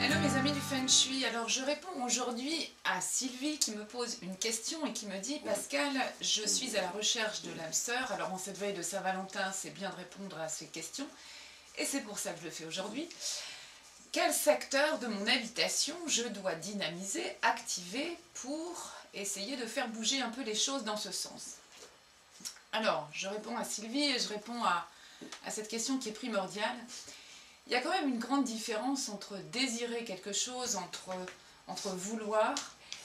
Hello mes amis du Feng Shui, alors je réponds aujourd'hui à Sylvie qui me pose une question et qui me dit: Pascal, je suis à la recherche de l'âme sœur, alors en cette veille de Saint-Valentin c'est bien de répondre à ces questions et c'est pour ça que je le fais aujourd'hui. Quel secteur de mon habitation je dois dynamiser, activer pour essayer de faire bouger un peu les choses dans ce sens? Alors je réponds à Sylvie et je réponds à cette question qui est primordiale. Il y a quand même une grande différence entre désirer quelque chose, entre vouloir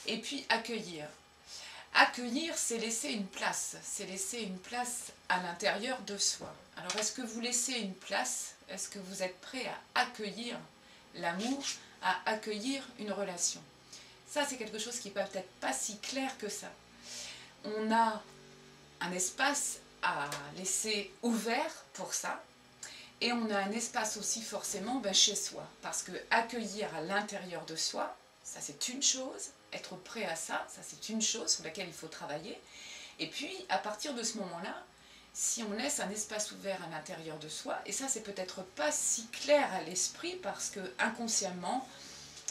et puis accueillir. Accueillir, c'est laisser une place à l'intérieur de soi. Alors est-ce que vous laissez une place? Est-ce que vous êtes prêt à accueillir l'amour, à accueillir une relation? Ça, c'est quelque chose qui n'est peut-être pas si clair que ça. On a un espace à laisser ouvert pour ça. Et on a un espace aussi forcément chez soi, parce que accueillir à l'intérieur de soi, ça c'est une chose, être prêt à ça, ça c'est une chose sur laquelle il faut travailler. Et puis à partir de ce moment-là, si on laisse un espace ouvert à l'intérieur de soi, et ça c'est peut-être pas si clair à l'esprit parce que inconsciemment,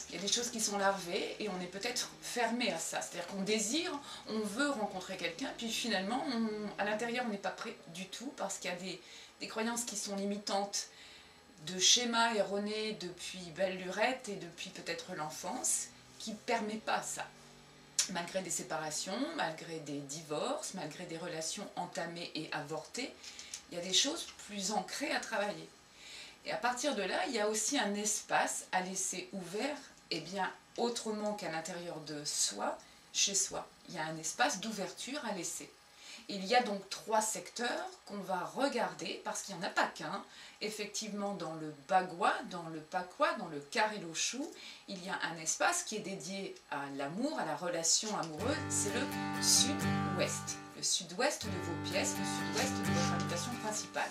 il y a des choses qui sont larvées et on est peut-être fermé à ça. C'est-à-dire qu'on désire, on veut rencontrer quelqu'un, puis finalement, à l'intérieur, on n'est pas prêt du tout parce qu'il y a des croyances qui sont limitantes, de schémas erronés depuis belle lurette et depuis peut-être l'enfance, qui ne permet pas ça. Malgré des séparations, malgré des divorces, malgré des relations entamées et avortées, il y a des choses plus ancrées à travailler. Et à partir de là, il y a aussi un espace à laisser ouvert, et bien autrement qu'à l'intérieur de soi, chez soi. Il y a un espace d'ouverture à laisser. Il y a donc 3 secteurs qu'on va regarder, parce qu'il n'y en a pas qu'un. Effectivement, dans le bagua, dans le pakwa, dans le kariloshu, il y a un espace qui est dédié à l'amour, à la relation amoureuse, c'est le sud-ouest. Le sud-ouest de vos pièces, le sud-ouest de votre habitation principale.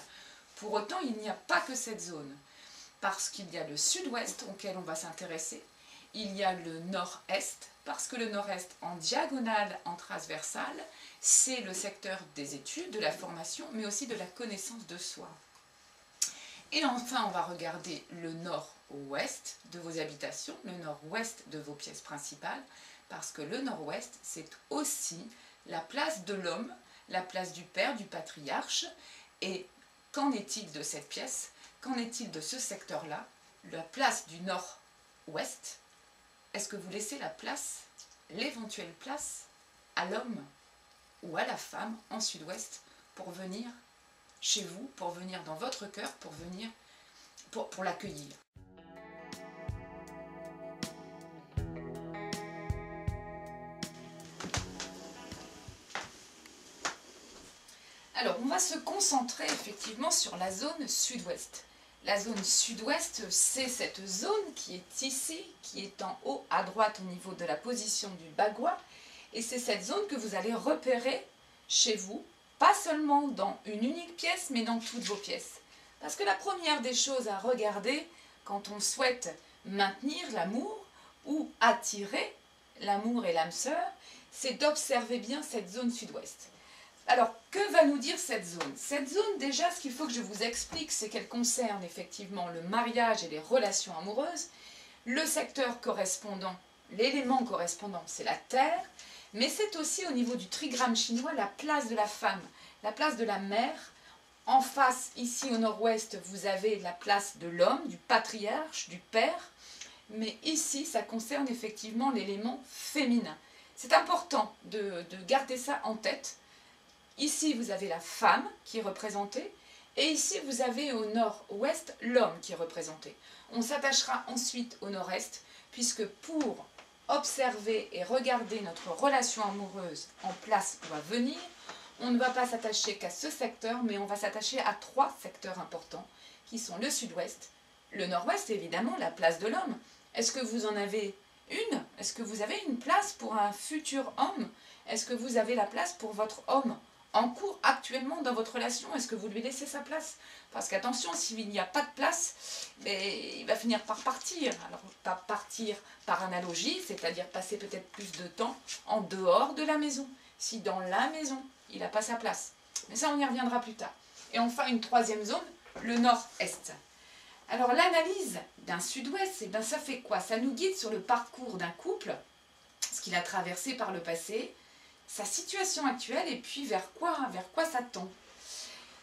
Pour autant, il n'y a pas que cette zone, parce qu'il y a le sud-ouest auquel on va s'intéresser, il y a le nord-est, parce que le nord-est en diagonale, en transversale, c'est le secteur des études, de la formation, mais aussi de la connaissance de soi. Et enfin, on va regarder le nord-ouest de vos habitations, le nord-ouest de vos pièces principales, parce que le nord-ouest, c'est aussi la place de l'homme, la place du père, du patriarche. Et qu'en est-il de cette pièce? Qu'en est-il de ce secteur-là? La place du nord-ouest? Est-ce que vous laissez la place, l'éventuelle place, à l'homme ou à la femme en sud-ouest pour venir chez vous, pour venir dans votre cœur, pour venir pour l'accueillir? Alors, on va se concentrer effectivement sur la zone sud-ouest. La zone sud-ouest, c'est cette zone qui est ici, qui est en haut à droite au niveau de la position du bagua. Et c'est cette zone que vous allez repérer chez vous, pas seulement dans une unique pièce, mais dans toutes vos pièces. Parce que la première des choses à regarder quand on souhaite maintenir l'amour ou attirer l'amour et l'âme sœur, c'est d'observer bien cette zone sud-ouest. Alors, que va nous dire cette zone? Cette zone, déjà, ce qu'il faut que je vous explique, c'est qu'elle concerne effectivement le mariage et les relations amoureuses. Le secteur correspondant, l'élément correspondant, c'est la terre, mais c'est aussi au niveau du trigramme chinois la place de la femme, la place de la mère. En face, ici au nord-ouest, vous avez la place de l'homme, du patriarche, du père, mais ici, ça concerne effectivement l'élément féminin. C'est important de garder ça en tête. Ici, vous avez la femme qui est représentée, et ici, vous avez au nord-ouest l'homme qui est représenté. On s'attachera ensuite au nord-est, puisque pour observer et regarder notre relation amoureuse en place ou à venir, on ne va pas s'attacher qu'à ce secteur, mais on va s'attacher à 3 secteurs importants, qui sont le sud-ouest, le nord-ouest, évidemment, la place de l'homme. Est-ce que vous en avez une? Est-ce que vous avez une place pour un futur homme? Est-ce que vous avez la place pour votre homme en cours actuellement dans votre relation? Est-ce que vous lui laissez sa place? Parce qu'attention, s'il n'y a pas de place, il va finir par partir. Alors, pas partir par analogie, c'est-à-dire passer peut-être plus de temps en dehors de la maison. Si dans la maison, il n'a pas sa place. Mais ça, on y reviendra plus tard. Et enfin, une 3e zone, le nord-est. Alors, l'analyse d'un sud-ouest, et bien ça fait quoi? Ça nous guide sur le parcours d'un couple, ce qu'il a traversé par le passé, sa situation actuelle et puis vers quoi ça tend.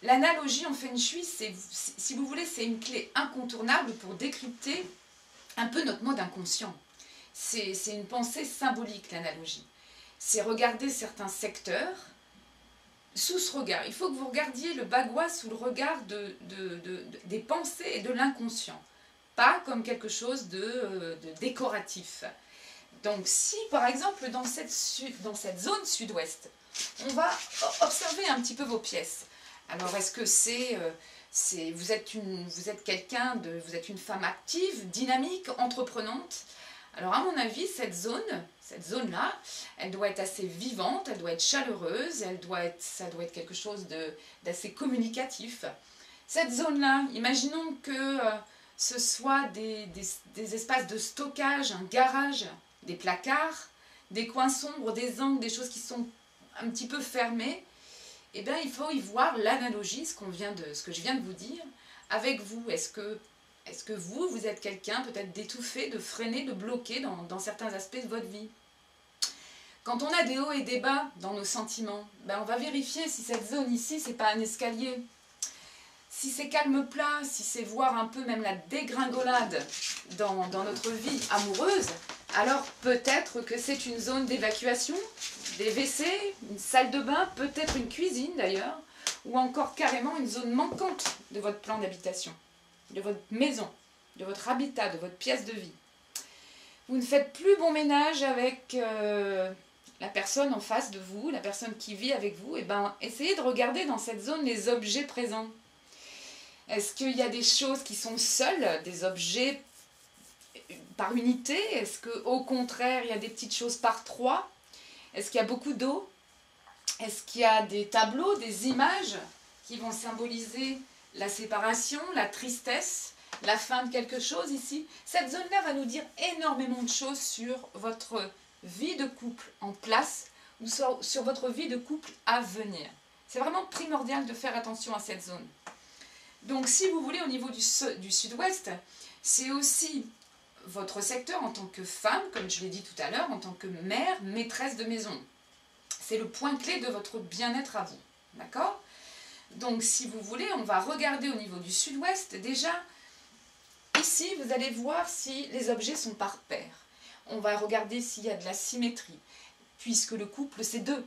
L'analogie en Feng Shui, si vous voulez, c'est une clé incontournable pour décrypter un peu notre mode inconscient. C'est une pensée symbolique, l'analogie. C'est regarder certains secteurs sous ce regard. Il faut que vous regardiez le bagua sous le regard des pensées et de l'inconscient. Pas comme quelque chose de décoratif. Donc si, par exemple, dans cette zone sud-ouest, on va observer un petit peu vos pièces. Alors, est-ce que vous êtes une femme active, dynamique, entreprenante? Alors, à mon avis, cette zone-là, elle doit être assez vivante, elle doit être chaleureuse, ça doit être quelque chose d'assez communicatif. Cette zone-là, imaginons que ce soit des espaces de stockage, un garage, des placards, des coins sombres, des angles, des choses qui sont un petit peu fermées. Eh bien, il faut y voir l'analogie, ce que je viens de vous dire, avec vous. Est-ce que vous êtes quelqu'un peut-être d'étouffé, de freiné, de bloqué dans certains aspects de votre vie? Quand on a des hauts et des bas dans nos sentiments, ben on va vérifier si cette zone ici, c'est pas un escalier. Si c'est calme plat, si c'est voir un peu même la dégringolade dans notre vie amoureuse, alors peut-être que c'est une zone d'évacuation, des WC, une salle de bain, peut-être une cuisine d'ailleurs, ou encore carrément une zone manquante de votre plan d'habitation, de votre maison, de votre habitat, de votre pièce de vie. Vous ne faites plus bon ménage avec la personne en face de vous, la personne qui vit avec vous, et ben essayez de regarder dans cette zone les objets présents. Est-ce qu'il y a des choses qui sont seules, des objets par unité? Est-ce qu'au contraire, il y a des petites choses par trois? Est-ce qu'il y a beaucoup d'eau? Est-ce qu'il y a des tableaux, des images qui vont symboliser la séparation, la tristesse, la fin de quelque chose ici? Cette zone-là va nous dire énormément de choses sur votre vie de couple en place ou sur votre vie de couple à venir. C'est vraiment primordial de faire attention à cette zone. Donc si vous voulez, au niveau du sud-ouest, c'est aussi votre secteur en tant que femme, comme je l'ai dit tout à l'heure, en tant que mère, maîtresse de maison. C'est le point clé de votre bien-être à vous. D'accord? Donc si vous voulez, on va regarder au niveau du sud-ouest. Déjà, ici, vous allez voir si les objets sont par paire. On va regarder s'il y a de la symétrie, puisque le couple, c'est deux.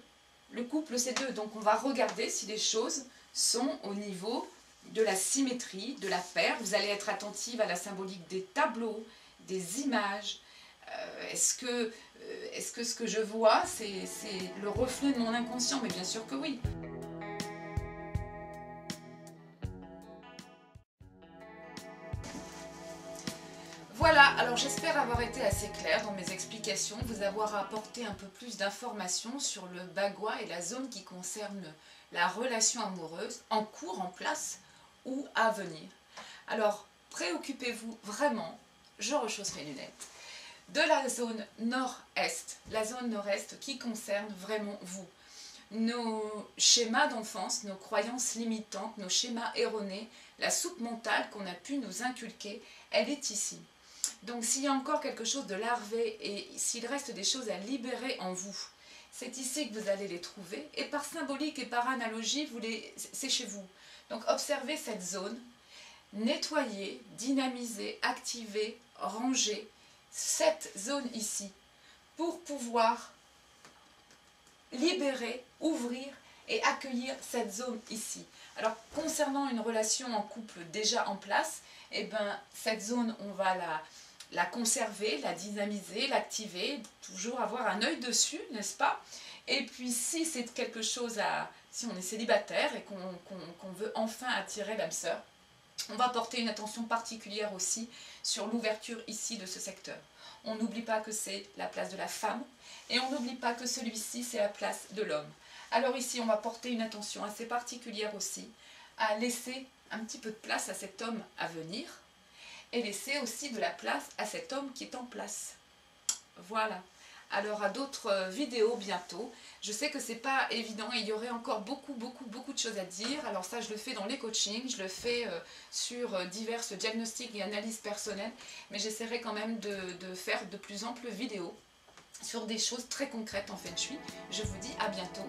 Le couple, c'est deux. Donc on va regarder si les choses sont au niveau de la symétrie, de la paire. Vous allez être attentive à la symbolique des tableaux, des images. Est-ce que ce que je vois, c'est le reflet de mon inconscient? Mais bien sûr que oui. Voilà, alors j'espère avoir été assez claire dans mes explications, vous avoir apporté un peu plus d'informations sur le bagua et la zone qui concerne la relation amoureuse, en cours, en place ou à venir. Alors, préoccupez-vous vraiment, je rechausse mes lunettes, de la zone nord-est, qui concerne vraiment vous. Nos schémas d'enfance, nos croyances limitantes, nos schémas erronés, la soupe mentale qu'on a pu nous inculquer, elle est ici. Donc s'il y a encore quelque chose de larvé et s'il reste des choses à libérer en vous, c'est ici que vous allez les trouver. Et par symbolique et par analogie, c'est chez vous. Donc observez cette zone, nettoyez, dynamisez, activez, rangez cette zone ici pour pouvoir libérer, ouvrir et accueillir cette zone ici. Alors concernant une relation en couple déjà en place, eh ben, cette zone on va la conserver, la dynamiser, l'activer, toujours avoir un œil dessus, n'est-ce pas? Et puis si c'est quelque chose si on est célibataire et qu'on veut enfin attirer l'âme sœur, on va porter une attention particulière aussi sur l'ouverture ici de ce secteur. On n'oublie pas que c'est la place de la femme et on n'oublie pas que celui-ci c'est la place de l'homme. Alors ici on va porter une attention assez particulière aussi à laisser un petit peu de place à cet homme à venir et laisser aussi de la place à cet homme qui est en place. Voilà. alors à d'autres vidéos bientôt. Je sais que c'est pas évident et il y aurait encore beaucoup de choses à dire. Alors ça, je le fais dans les coachings, je le fais sur divers diagnostics et analyses personnelles, mais j'essaierai quand même de faire de plus amples vidéos sur des choses très concrètes en Feng Shui. Je vous dis à bientôt.